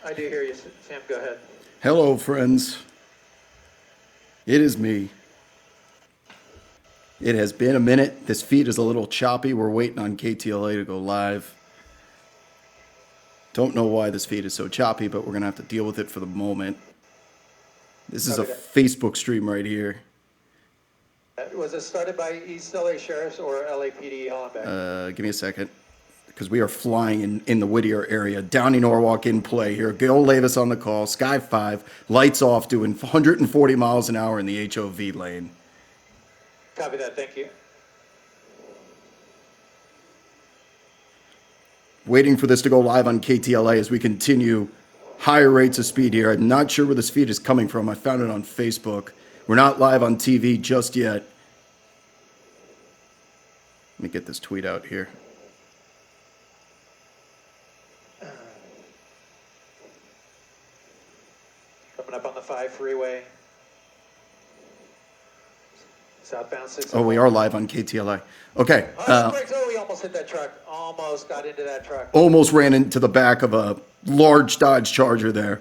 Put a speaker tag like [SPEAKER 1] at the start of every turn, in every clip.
[SPEAKER 1] I do hear you, Sam. Go ahead.
[SPEAKER 2] Hello, friends. It is me. It has been a minute. This feed is a little choppy. We're waiting on KTLA to go live. Don't know why this feed is so choppy, but we're going to have to deal with it for the moment. This is a Facebook stream right here.
[SPEAKER 1] Was it started by East LA Sheriff's or LAPD Hollenbeck?
[SPEAKER 2] Give me a second, because we are flying in the Whittier area. Downey Norwalk in play here. Gil Levis on the call. Sky 5. Lights off, doing 140 miles an hour in the HOV lane.
[SPEAKER 1] Copy that. Thank you.
[SPEAKER 2] Waiting for this to go live on KTLA as we continue higher rates of speed here. I'm not sure where this feed is coming from. I found it on Facebook. We're not live on TV just yet. Let me get this tweet out here.
[SPEAKER 1] Coming up on the 5 freeway. Southbound 6.
[SPEAKER 2] Oh, we are live on KTLA. Okay.
[SPEAKER 1] We almost hit that truck. Almost got into that truck.
[SPEAKER 2] Almost ran into the back of a large Dodge Charger there.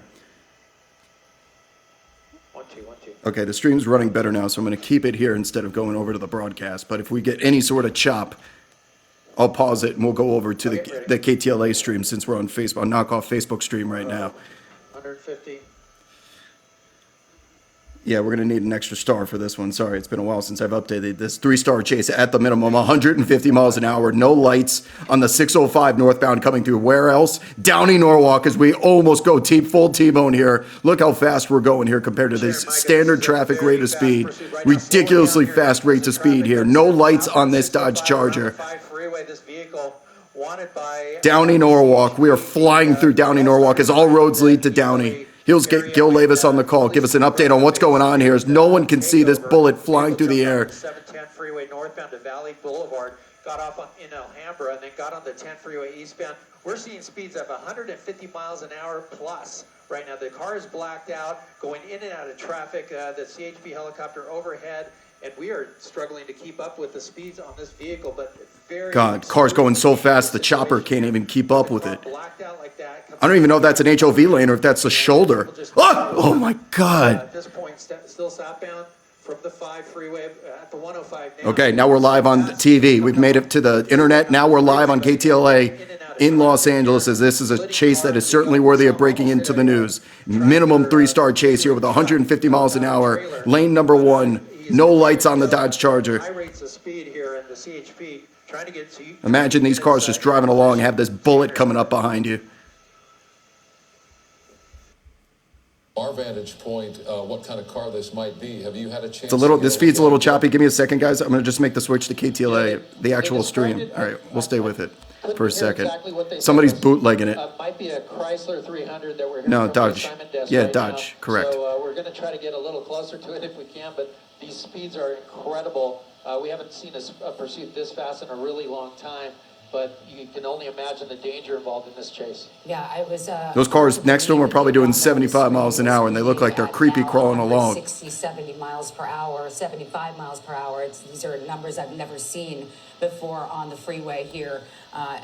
[SPEAKER 1] 1 2 1 2.
[SPEAKER 2] Okay, the stream's running better now, so I'm going to keep it here instead of going over to the broadcast. But if we get any sort of chop, I'll pause it and we'll go over to the KTLA stream since we're on Facebook. I'll knock off Facebook stream right now.
[SPEAKER 1] 150.
[SPEAKER 2] Yeah, we're going to need an extra star for this one. Sorry, it's been a while since I've updated this. 3-star chase at the minimum, 150 miles an hour. No lights on the 605 northbound coming through. Where else? Downey Norwalk as we almost go full T-bone here. Look how fast we're going here compared to this standard traffic rate of speed. Ridiculously fast rates of speed here. No lights on this Dodge Charger. Downey Norwalk. We are flying through Downey Norwalk as all roads lead to Downey. Here's Gil Levis on the call. Give us an update on what's going on here as no one can see this bullet flying through the air.
[SPEAKER 1] 710 freeway northbound to Valley Boulevard. Got off in Alhambra and then got on the 10 freeway eastbound. We're seeing speeds of 150 miles an hour plus right now. The car is blacked out, going in and out of traffic. The CHP helicopter overhead. And we are struggling to keep up with the speeds on this vehicle, but
[SPEAKER 2] God, car's going so fast the chopper can't even keep up with it. I don't even know if that's an HOV lane or if that's a shoulder. Oh my God.
[SPEAKER 1] At this point, still southbound from the 5 freeway at the 105 now.
[SPEAKER 2] Okay, now we're live on TV. We've made it to the internet. Now we're live on KTLA in Los Angeles as this is a chase that is certainly worthy of breaking into the news. Minimum 3-star chase here with 150 miles an hour. Lane number 1. No lights on the Dodge Charger.
[SPEAKER 1] High rates of speed here in the CHP. Trying to get to you.
[SPEAKER 2] Imagine these cars just driving along, have this bullet coming up behind you.
[SPEAKER 3] Our vantage point, what kind of car this might be. Have you had a chance?
[SPEAKER 2] It's a little. This feed's a little choppy. Give me a second, guys. I'm gonna just make the switch to KTLA, the actual stream. All right, we'll stay with it for a second. Somebody's bootlegging it.
[SPEAKER 1] Might be a Chrysler 300 that we're hearing
[SPEAKER 2] No,
[SPEAKER 1] from
[SPEAKER 2] Dodge.
[SPEAKER 1] Simon Desk
[SPEAKER 2] Yeah,
[SPEAKER 1] right
[SPEAKER 2] Dodge.
[SPEAKER 1] now.
[SPEAKER 2] Correct.
[SPEAKER 1] So we're going to try to get a little closer to it if we can, but these speeds are incredible. We haven't seen a pursuit this fast in a really long time, but you can only imagine the danger involved in this chase.
[SPEAKER 4] Yeah, I was.
[SPEAKER 2] Those cars next to them are probably doing 75 miles an hour, and they look like they're creepy crawling along.
[SPEAKER 4] 60, 70 miles per hour, 75 miles per hour. These are numbers I've never seen before on the freeway here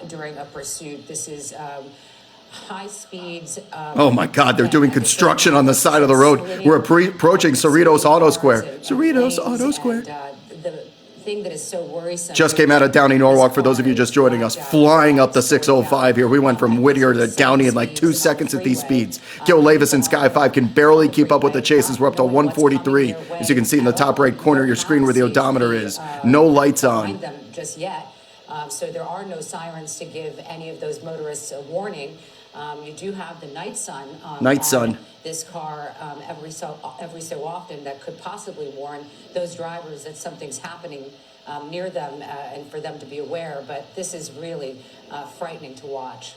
[SPEAKER 4] during a pursuit. This is high speeds.
[SPEAKER 2] Oh my God, they're doing construction on the side of the road. We're approaching Cerritos Auto Square. Cerritos Auto Square.
[SPEAKER 4] The thing that is so worrisome.
[SPEAKER 2] Just came out of Downey Norwalk for those of you just joining us, flying up the 605 here. We went from Whittier to Downey in like 2 seconds at these speeds. Gil Levis and Sky 5 can barely keep up with the chases. We're up to 143, as you can see in the top right corner of your screen where the odometer is. No lights on.
[SPEAKER 4] Just yet. So there are no sirens to give any of those motorists a warning. You do have the night sun on this car every so often that could possibly warn those drivers that something's happening near them and for them to be aware. But this is really frightening to watch.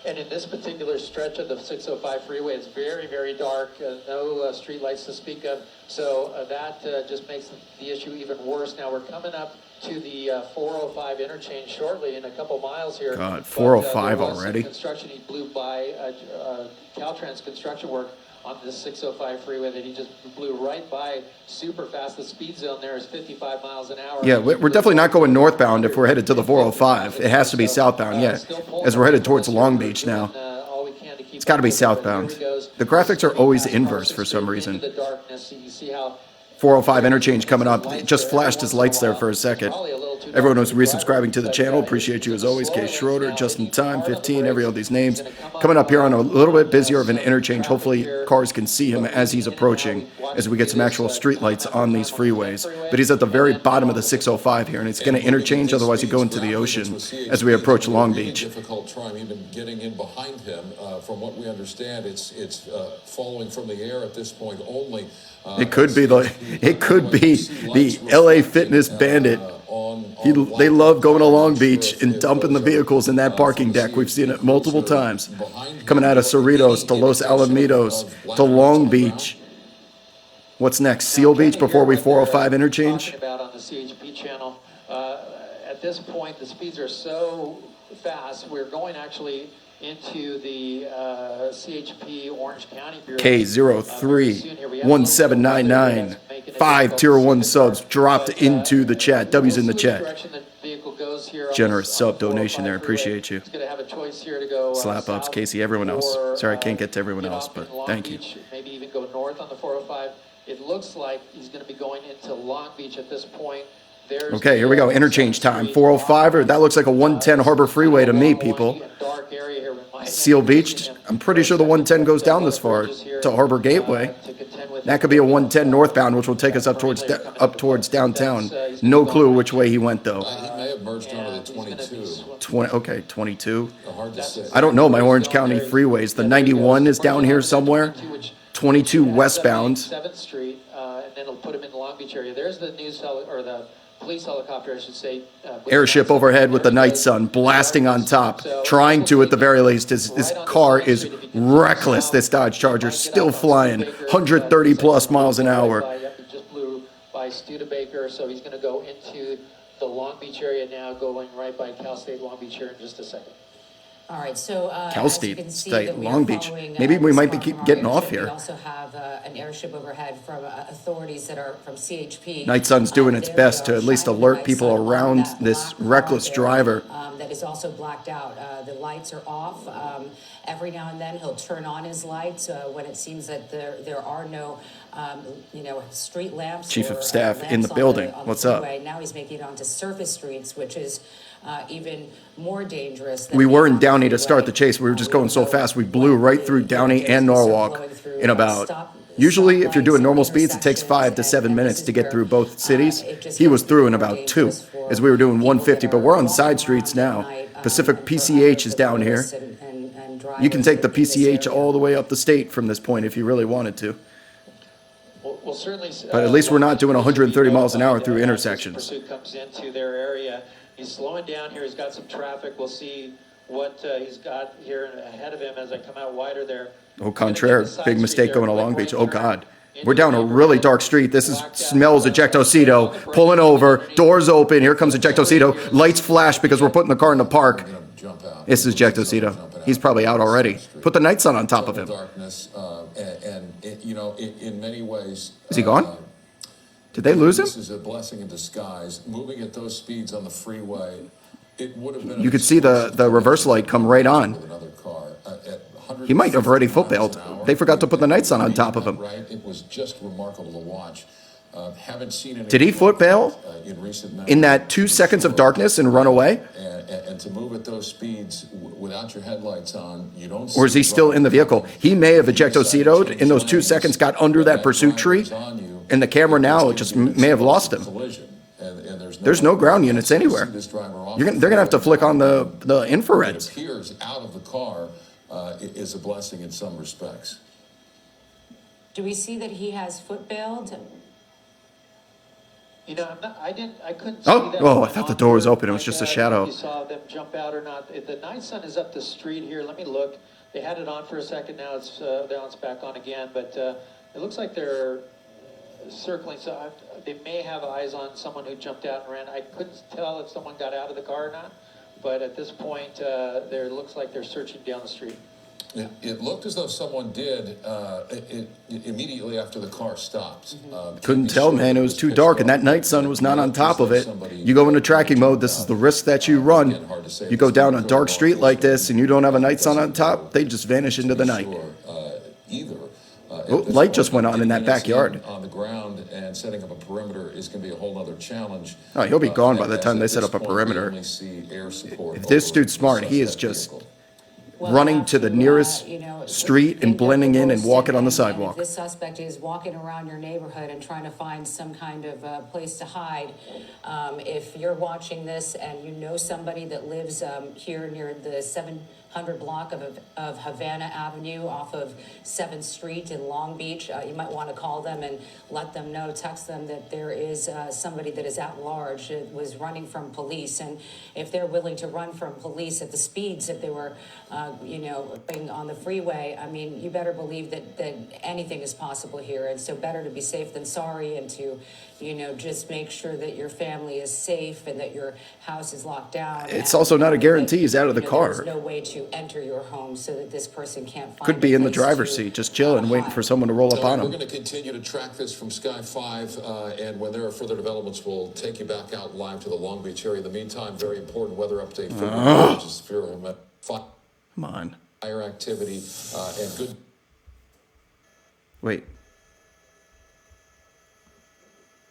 [SPEAKER 1] And in this particular stretch of the 605 freeway, it's very, very dark, no street lights to speak of. So that just makes the issue even worse. Now we're coming up to the 405 interchange shortly in a couple miles here.
[SPEAKER 2] God, 405 already?
[SPEAKER 1] Construction, he blew by Caltrans construction work on the 605 freeway that he just blew right by super fast. The speed zone there is 55 miles an hour.
[SPEAKER 2] Yeah, we're definitely not going northbound if we're headed to the 405. It has to be southbound, yeah, as we're headed towards Long Beach now.
[SPEAKER 1] All we
[SPEAKER 2] It's got to be southbound.
[SPEAKER 1] Here he goes.
[SPEAKER 2] The graphics are always
[SPEAKER 1] Fast
[SPEAKER 2] inverse
[SPEAKER 1] cars
[SPEAKER 2] for some
[SPEAKER 1] into
[SPEAKER 2] reason.
[SPEAKER 1] the darkness, so you see how
[SPEAKER 2] 405 interchange coming up. It just flashed his lights there for a second. Everyone who's resubscribing to the channel, appreciate you as always. Case Schroeder, Just in Time, 15, every all these names. Coming up here on a little bit busier of an interchange. Hopefully cars can see him as he's approaching, as we get some actual street lights on these freeways. But he's at the very bottom of the 605 here, and it's going to interchange, otherwise you go into the ocean as we approach Long Beach.
[SPEAKER 3] Difficult trying even getting in behind him. From what we understand, it's following from the air at this point only.
[SPEAKER 2] It could be the LA Fitness Bandit. They love going to Long Beach and dumping the vehicles in that parking deck. We've seen it multiple times. Coming out of Cerritos to Los Alamitos to Long Beach. What's next? Seal Beach before we 405 interchange?
[SPEAKER 1] Talking about on the CHP channel. At this point, the speeds are so fast. We're going actually into the CHP Orange County Bureau.
[SPEAKER 2] K031799. 5 tier 1 subs dropped into the chat. W's in the chat. Generous sub donation there. Appreciate you. Slap ups, Casey, everyone else. Sorry, I can't get to everyone else, but thank you.
[SPEAKER 1] Maybe even go north on the 405. It looks like he's going to be going into Long Beach at this point.
[SPEAKER 2] Okay, here we go. Interchange time. 405, or that looks like a 110 Harbor Freeway to me, people. Seal Beach. I'm pretty sure the 110 goes down this far to Harbor Gateway. That could be a 110 northbound, which will take us up towards downtown. No clue which way he went, though.
[SPEAKER 3] He may have merged onto the 22.
[SPEAKER 2] Okay, 22.
[SPEAKER 3] Hard to say.
[SPEAKER 2] I don't know my Orange County freeways. The 91 is down here somewhere. 22 westbound.
[SPEAKER 1] 7th Street, and then it'll put him in the Long Beach area. There's the news or the police helicopter, I should say.
[SPEAKER 2] Airship overhead with the night sun blasting on top, trying to at the very least. His car is reckless, this Dodge Charger, still flying 130 plus miles an hour.
[SPEAKER 1] He just blew by Studebaker, so he's going to go into the Long Beach area now, going right by Cal State Long Beach here in just a second.
[SPEAKER 4] All right, so
[SPEAKER 2] Cal
[SPEAKER 4] as you
[SPEAKER 2] State
[SPEAKER 4] can see
[SPEAKER 2] State,
[SPEAKER 4] that we are
[SPEAKER 2] Long Beach.
[SPEAKER 4] following,
[SPEAKER 2] Maybe we
[SPEAKER 4] this
[SPEAKER 2] might be
[SPEAKER 4] car
[SPEAKER 2] keep
[SPEAKER 4] from
[SPEAKER 2] getting
[SPEAKER 4] our
[SPEAKER 2] off
[SPEAKER 4] airship.
[SPEAKER 2] here.
[SPEAKER 4] We also have an airship overhead from authorities that are from CHP.
[SPEAKER 2] Night Sun's doing its
[SPEAKER 4] They're,
[SPEAKER 2] best to at least
[SPEAKER 4] shining the
[SPEAKER 2] alert
[SPEAKER 4] night
[SPEAKER 2] people
[SPEAKER 4] sun on
[SPEAKER 2] around
[SPEAKER 4] that
[SPEAKER 2] this
[SPEAKER 4] black car
[SPEAKER 2] reckless
[SPEAKER 4] there,
[SPEAKER 2] driver.
[SPEAKER 4] that is also blacked out. The lights are off. Every now and then he'll turn on his lights when it seems that there are no street lamps.
[SPEAKER 2] Chief of
[SPEAKER 4] or,
[SPEAKER 2] Staff in
[SPEAKER 4] lamps
[SPEAKER 2] the
[SPEAKER 4] on
[SPEAKER 2] building.
[SPEAKER 4] on the
[SPEAKER 2] What's up?
[SPEAKER 4] freeway. Now he's making it onto surface streets, which is even more dangerous. Than
[SPEAKER 2] We were in
[SPEAKER 4] being on
[SPEAKER 2] Downey to
[SPEAKER 4] freeway.
[SPEAKER 2] start the chase. We were just going so fast. We blew right through Downey and Norwalk in about, usually if you're doing normal speeds, it takes 5 to 7 minutes to get through both cities. He was through in about 2 as we were doing 150, but we're on side streets now. Pacific PCH is down here. You can take the PCH all the way up the state from this point if you really wanted to.
[SPEAKER 1] We'll certainly,
[SPEAKER 2] But at least we're not doing 130 miles an hour through intersections.
[SPEAKER 1] Pursuit comes into their area. He's slowing down here. He's got some traffic. We'll see what he's got here ahead of him as I come out wider there.
[SPEAKER 2] Au contraire, big mistake going to Long Beach. Oh, God. We're down a really dark street. This smells Ejectocito. Pulling over, doors open. Here comes Ejectocito. Lights flash because we're putting the car in the park. This is Ejectocito. He's probably out already. Put the night sun on top of him.
[SPEAKER 3] Darkness, in many ways.
[SPEAKER 2] Is he gone? Did they lose him?
[SPEAKER 3] This is a blessing in disguise. Moving at those speeds on the freeway, it would have been.
[SPEAKER 2] You could see the reverse light come right on.
[SPEAKER 3] With another car, at
[SPEAKER 2] He might have already foot
[SPEAKER 3] 150 miles
[SPEAKER 2] bailed.
[SPEAKER 3] an hour.
[SPEAKER 2] They forgot to put the night sun on top of him.
[SPEAKER 3] Right, it was just remarkable to watch. Haven't seen any.
[SPEAKER 2] Did he foot bail
[SPEAKER 3] in recent memory.
[SPEAKER 2] in that 2 seconds of darkness and run away?
[SPEAKER 3] And to move at those speeds without your headlights on, you don't.
[SPEAKER 2] Or is he still in the vehicle? He may have ejectocitoed in those 2 seconds, got under that pursuit tree, and the camera now just may have lost him. There's no ground units anywhere. They're gonna have to flick on the infrareds.
[SPEAKER 3] It appears out of the car is a blessing in some respects.
[SPEAKER 4] Do we see that he has foot bailed?
[SPEAKER 1] You know, I couldn't see
[SPEAKER 2] Oh,
[SPEAKER 1] that.
[SPEAKER 2] oh, I thought the door was open. It was just a shadow.
[SPEAKER 1] If you saw them jump out or not. The night sun is up the street here. Let me look. They had it on for a second. Now it's back on again. But it looks like they're circling. So they may have eyes on someone who jumped out and ran. I couldn't tell if someone got out of the car or not. But at this point, there looks like they're searching down the street.
[SPEAKER 3] It looked as though someone did immediately after the car stopped.
[SPEAKER 2] Couldn't tell, man. It was too dark, and that night sun was not on top of it. You go into tracking mode, this is the risk that you run. You go down a dark street like this, and you don't have a night sun on top, they just vanish into the night.
[SPEAKER 3] Either.
[SPEAKER 2] Oh, light just went on in that backyard.
[SPEAKER 3] On the ground and setting up a perimeter is going to be a whole other challenge.
[SPEAKER 2] Oh, he'll be gone by the
[SPEAKER 3] As
[SPEAKER 2] time they
[SPEAKER 3] at
[SPEAKER 2] set
[SPEAKER 3] this
[SPEAKER 2] up a
[SPEAKER 3] point, we
[SPEAKER 2] perimeter.
[SPEAKER 3] only see air support
[SPEAKER 2] If this
[SPEAKER 3] over
[SPEAKER 2] dude's
[SPEAKER 3] the
[SPEAKER 2] smart, he is
[SPEAKER 3] suspect
[SPEAKER 2] just
[SPEAKER 3] vehicle.
[SPEAKER 4] Well,
[SPEAKER 2] running
[SPEAKER 4] have
[SPEAKER 2] to the
[SPEAKER 4] to,
[SPEAKER 2] nearest street and
[SPEAKER 4] think of
[SPEAKER 2] blending in and
[SPEAKER 4] worst
[SPEAKER 2] walking on the
[SPEAKER 4] and
[SPEAKER 2] sidewalk.
[SPEAKER 4] If this suspect is walking around your neighborhood and trying to find some kind of place to hide, if you're watching this and you know somebody that lives here near the 700 block of Havana Avenue off of 7th Street in Long Beach, you might want to call them and let them know, text them that there is somebody that is at large that was running from police. And if they're willing to run from police at the speeds that they were, being on the freeway, I mean, you better believe that anything is possible here. And so better to be safe than sorry, and to, just make sure that your family is safe and that your house is locked down.
[SPEAKER 2] It's
[SPEAKER 4] and,
[SPEAKER 2] also not a guarantee he's out of the
[SPEAKER 4] There's
[SPEAKER 2] car.
[SPEAKER 4] no way to enter your home so that this person can't find
[SPEAKER 2] Could be
[SPEAKER 4] a
[SPEAKER 2] in the
[SPEAKER 4] place
[SPEAKER 2] driver's
[SPEAKER 4] to,
[SPEAKER 2] seat, just chilling, waiting
[SPEAKER 4] hide.
[SPEAKER 2] for someone to roll up on
[SPEAKER 3] We're
[SPEAKER 2] him.
[SPEAKER 3] going to continue to track this from Sky 5, and when there are further developments, we'll take you back out live to the Long Beach area. In the meantime, very important weather update for
[SPEAKER 2] Come on.
[SPEAKER 3] fire activity and good.
[SPEAKER 2] Wait.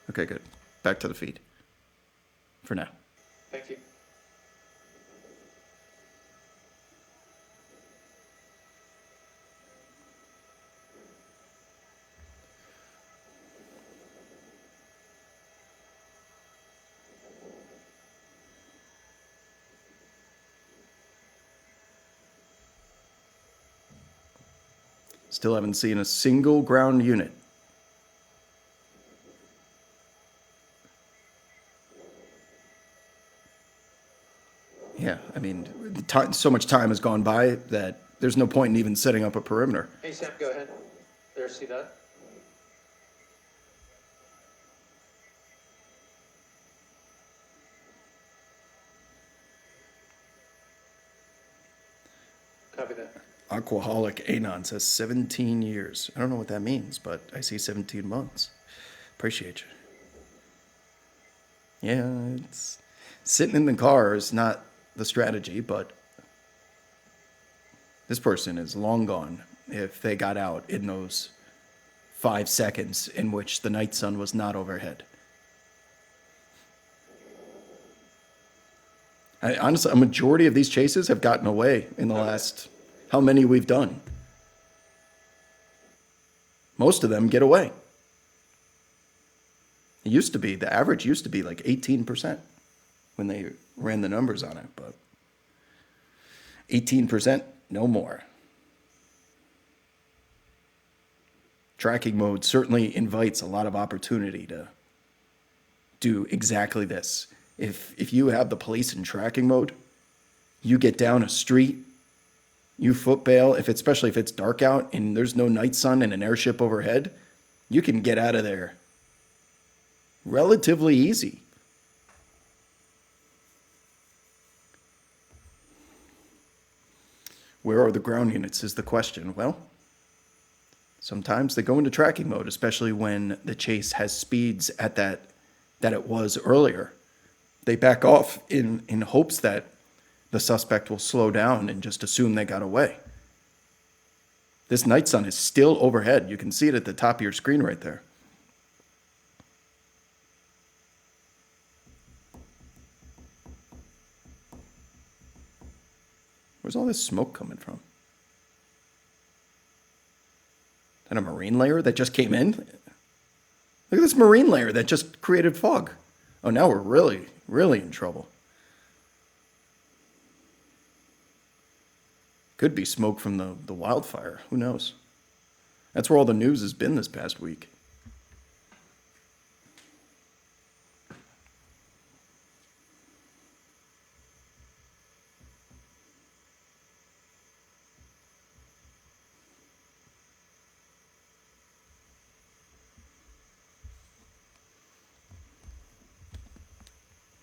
[SPEAKER 2] Okay, good. Back to the feed. For now.
[SPEAKER 1] Thank you.
[SPEAKER 2] Still haven't seen a single ground unit. Yeah, I mean, so much time has gone by that there's no point in even setting up a perimeter.
[SPEAKER 1] Hey, Sam, go ahead. There, see that? Copy that.
[SPEAKER 2] Aquaholic Anon says 17 years. I don't know what that means, but I see 17 months. Appreciate you. Yeah, it's sitting in the car is not the strategy, but this person is long gone if they got out in those 5 seconds in which the night sun was not overhead. Honestly, a majority of these chases have gotten away in the last, how many we've done. Most of them get away. It used to be, the average used to be like 18% when they ran the numbers on it, but 18%, no more. Tracking mode certainly invites a lot of opportunity to do exactly this. If you have the police in tracking mode, you get down a street, you foot bail, especially if it's dark out and there's no night sun and an airship overhead, you can get out of there relatively easy. Where are the ground units is the question. Well, sometimes they go into tracking mode, especially when the chase has speeds at that it was earlier. They back off in hopes that the suspect will slow down and just assume they got away. This night sun is still overhead. You can see it at the top of your screen right there. Where's all this smoke coming from? Is that a marine layer that just came in? Look at this marine layer that just created fog. Oh, now we're really, really in trouble. Could be smoke from the wildfire. Who knows? That's where all the news has been this past week.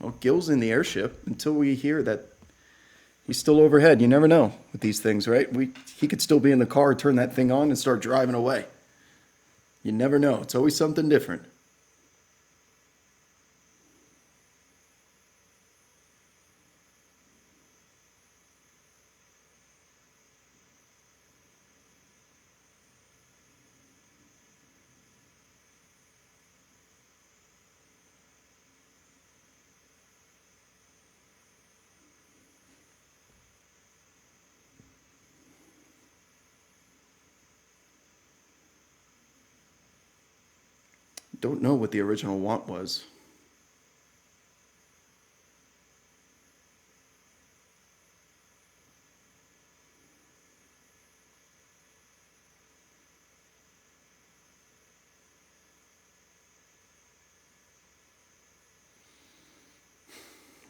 [SPEAKER 2] Well, Gil's in the airship until we hear that He's still overhead. You never know with these things, right? He could still be in the car, turn that thing on, and start driving away. You never know. It's always something different. Don't know what the original want was.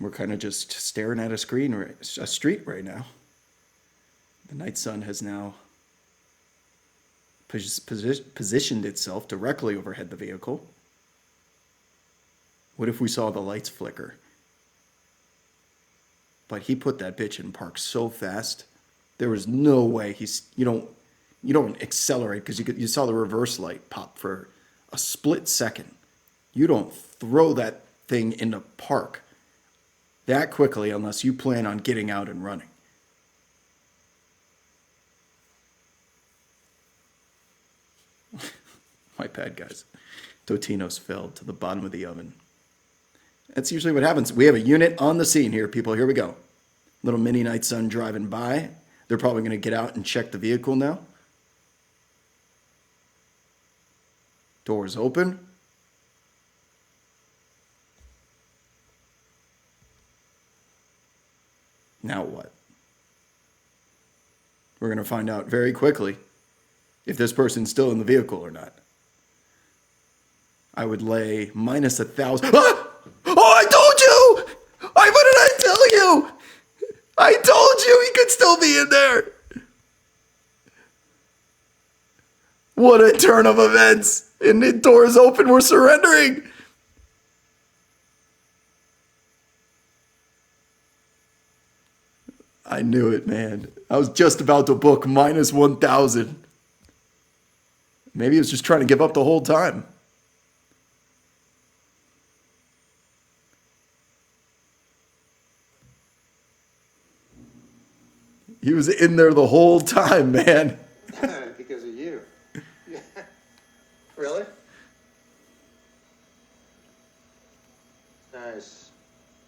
[SPEAKER 2] We're kind of just staring at a street right now. The night sun has now positioned itself directly overhead the vehicle. What if we saw the lights flicker? But he put that bitch in park so fast, there was no way you don't accelerate because you saw the reverse light pop for a split second. You don't throw that thing into park that quickly unless you plan on getting out and running. My bad, guys. Totino's fell to the bottom of the oven. That's usually what happens. We have a unit on the scene here, people. Here we go. Little mini night sun driving by. They're probably going to get out and check the vehicle now. Doors open. Now what? We're going to find out very quickly if this person's still in the vehicle or not. I would lay minus 1,000. Ah! Oh, I told you! What did I tell you? I told you he could still be in there. What a turn of events. And the doors open, we're surrendering. I knew it, man. I was just about to book minus 1,000. Maybe he was just trying to give up the whole time. He was in there the whole time, man.
[SPEAKER 1] Because of you. Really? Nice.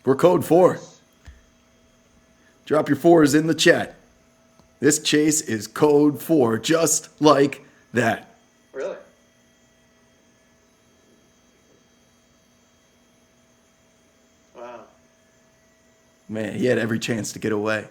[SPEAKER 2] We're code 4. Drop your 4s in the chat. This chase is code 4, just like that.
[SPEAKER 1] Really? Wow.
[SPEAKER 2] Man, he had every chance to get away.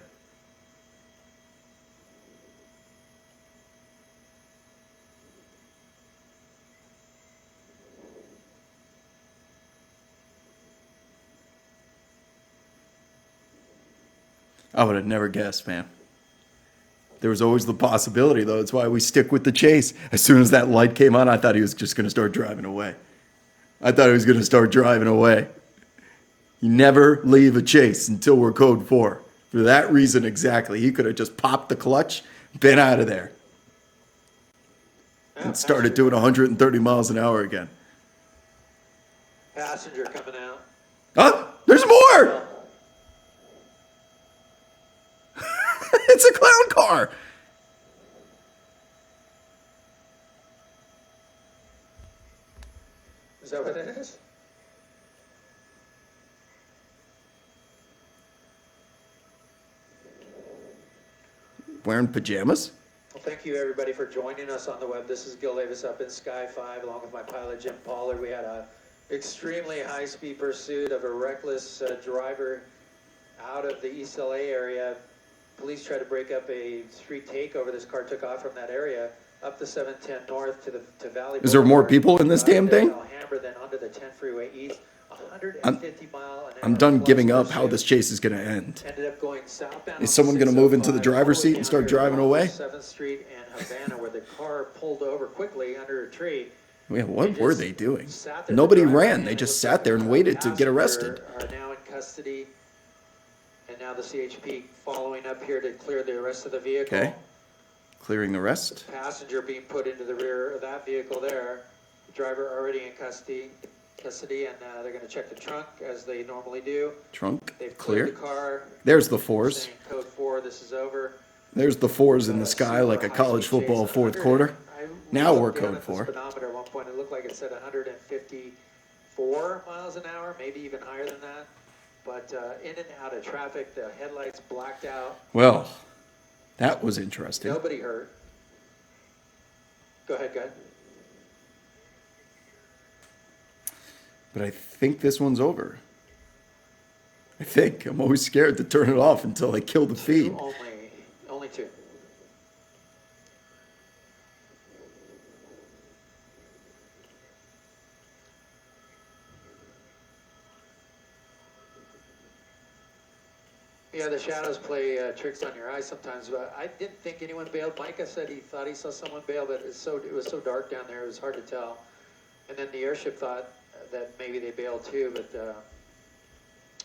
[SPEAKER 2] I would have never guessed, man. There was always the possibility, though. That's why we stick with the chase. As soon as that light came on, I thought he was just going to start driving away. You never leave a chase until we're code 4. For that reason exactly. He could have just popped the clutch, been out of there, and started doing 130 miles an hour again.
[SPEAKER 1] Passenger coming out.
[SPEAKER 2] Huh? There's more! It's a clown car.
[SPEAKER 1] Is that what it is?
[SPEAKER 2] Wearing pajamas?
[SPEAKER 1] Well, thank you everybody for joining us on the web. This is Gil Davis up in Sky 5 along with my pilot Jim Pollard. We had a extremely high-speed pursuit of a reckless driver out of the East LA area. Police tried to break up a street takeover. This car took off from that area up the 710 north to Valley.
[SPEAKER 2] Is there more people in this damn thing?
[SPEAKER 1] Alhambra, then onto the 10 freeway east. 150 mile an hour.
[SPEAKER 2] I'm done giving up how this chase is going to end.
[SPEAKER 1] Ended up going southbound.
[SPEAKER 2] Is someone going to move into the driver's seat and start driving away?
[SPEAKER 1] 7th Street and Havana, where the car pulled over quickly under a tree.
[SPEAKER 2] Yeah, what were they doing? Nobody ran. They just sat there and waited to get arrested.
[SPEAKER 1] Are now in custody. And now the CHP following up here to clear the rest of the vehicle.
[SPEAKER 2] Okay. Clearing the rest.
[SPEAKER 1] Passenger being put into the rear of that vehicle there. The driver already in custody, and they're going to check the trunk as they normally do.
[SPEAKER 2] Trunk.
[SPEAKER 1] They've
[SPEAKER 2] Clear.
[SPEAKER 1] cleared the car.
[SPEAKER 2] There's the fours.
[SPEAKER 1] Saying code 4, this is over.
[SPEAKER 2] There's the fours in the sky like a college football fourth quarter. Now we're code 4.
[SPEAKER 1] Speedometer at one point, it looked like it said 154 miles an hour, maybe even higher than that. But in and out of traffic, the headlights blacked out.
[SPEAKER 2] Well, that was interesting.
[SPEAKER 1] Nobody hurt. Go ahead, go ahead.
[SPEAKER 2] But I think this one's over. I think. I'm always scared to turn it off until I kill the feed.
[SPEAKER 1] Only 2. Yeah, the shadows play tricks on your eyes sometimes, but I didn't think anyone bailed. Micah said he thought he saw someone bail, but it was so dark down there, it was hard to tell. And then the airship thought that maybe they bailed too,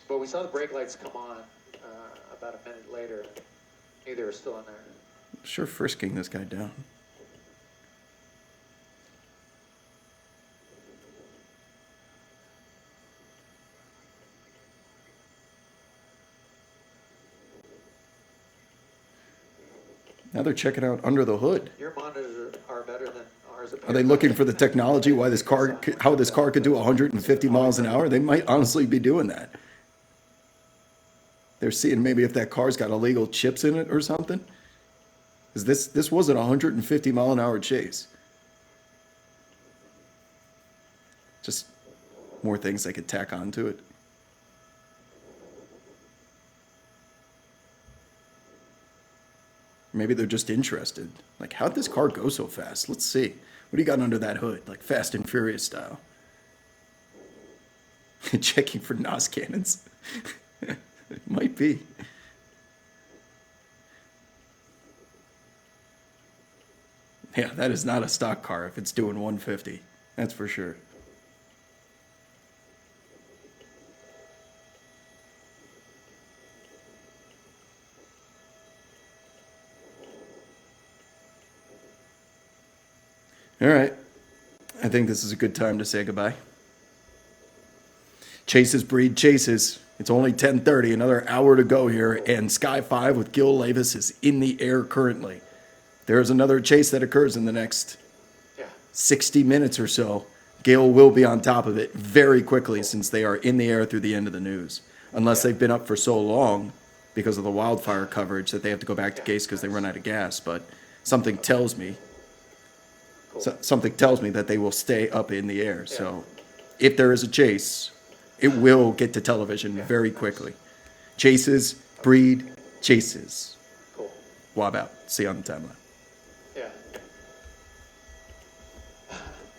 [SPEAKER 1] but we saw the brake lights come on about a minute later. Knew they were still in there.
[SPEAKER 2] Sure frisking this guy down. Now they're checking out under the hood.
[SPEAKER 1] Your monitors are better than ours.
[SPEAKER 2] Are they looking for the technology, why this car, how this car could do 150 miles an hour? They might honestly be doing that. They're seeing maybe if that car's got illegal chips in it or something. Because this wasn't a 150 mile an hour chase. Just more things they could tack onto it. Maybe they're just interested. Like, how'd this car go so fast? Let's see. What do you got under that hood? Like Fast and Furious style. Checking for NOS cannons. It might be. Yeah, that is not a stock car if it's doing 150. That's for sure. All right. I think this is a good time to say goodbye. Chases breed chases. It's only 10:30, another hour to go here, and Sky 5 with Gil Levis is in the air currently. There's another chase that occurs in the next 60 minutes or so. Gil will be on top of it very quickly since they are in the air through the end of the news. Unless they've been up for so long because of the wildfire coverage that they have to go back to Gase because they run out of gas. But something tells me that they will stay up in the air. So if there is a chase, it will get to television very quickly. Chases breed chases.
[SPEAKER 1] Cool.
[SPEAKER 2] Wob out. See you on the timeline.